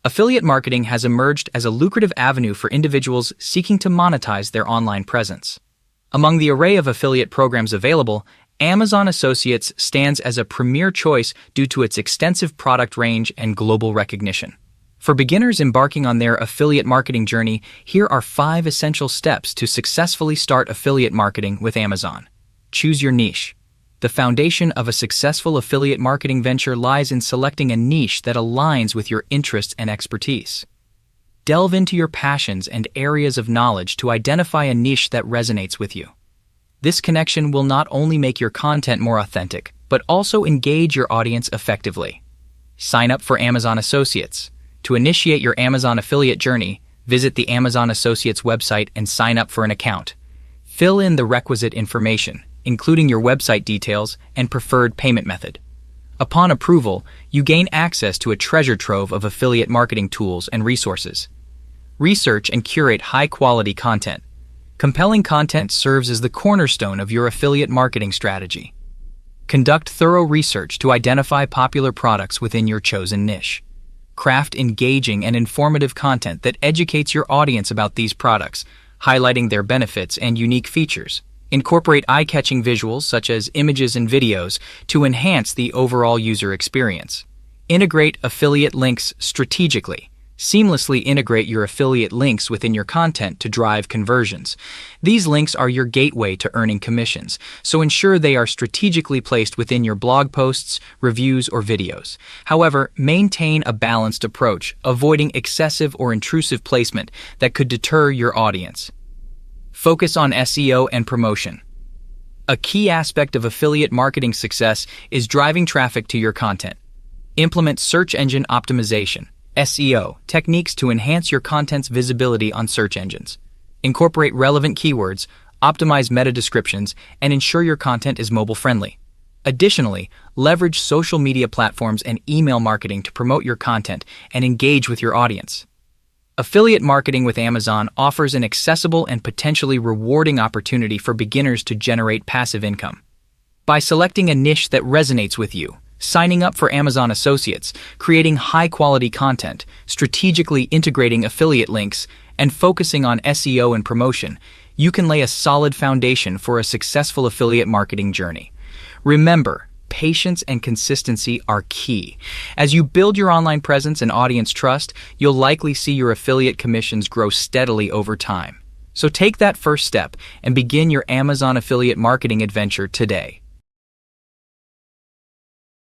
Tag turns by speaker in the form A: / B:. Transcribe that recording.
A: Affiliate marketing has emerged as a lucrative avenue for individuals seeking to monetize their online presence. Among the array of affiliate programs available, Amazon Associates stands as a premier choice due to its extensive product range and global recognition. For beginners embarking on their affiliate marketing journey, here are 5 essential steps to successfully start affiliate marketing with Amazon. Choose your niche. The foundation of a successful affiliate marketing venture lies in selecting a niche that aligns with your interests and expertise. Delve into your passions and areas of knowledge to identify a niche that resonates with you. This connection will not only make your content more authentic, but also engage your audience effectively. Sign up for Amazon Associates. To initiate your Amazon affiliate journey, visit the Amazon Associates website and sign up for an account. Fill in the requisite information, including your website details and preferred payment method. Upon approval, you gain access to a treasure trove of affiliate marketing tools and resources. Research and curate high-quality content. Compelling content serves as the cornerstone of your affiliate marketing strategy. Conduct thorough research to identify popular products within your chosen niche. Craft engaging and informative content that educates your audience about these products, highlighting their benefits and unique features. Incorporate eye-catching visuals such as images and videos to enhance the overall user experience. Integrate affiliate links strategically. Seamlessly integrate your affiliate links within your content to drive conversions. These links are your gateway to earning commissions, so ensure they are strategically placed within your blog posts, reviews, or videos. However, maintain a balanced approach, avoiding excessive or intrusive placement that could deter your audience. Focus on SEO and promotion. A key aspect of affiliate marketing success is driving traffic to your content. Implement search engine optimization, SEO, techniques to enhance your content's visibility on search engines. Incorporate relevant keywords, optimize meta descriptions, and ensure your content is mobile-friendly. Additionally, leverage social media platforms and email marketing to promote your content and engage with your audience. Affiliate marketing with Amazon offers an accessible and potentially rewarding opportunity for beginners to generate passive income. By selecting a niche that resonates with you, signing up for Amazon Associates, creating high-quality content, strategically integrating affiliate links, and focusing on SEO and promotion, you can lay a solid foundation for a successful affiliate marketing journey. Remember, patience and consistency are key. As you build your online presence and audience trust, you'll likely see your affiliate commissions grow steadily over time. So take that first step and begin your Amazon affiliate marketing adventure today.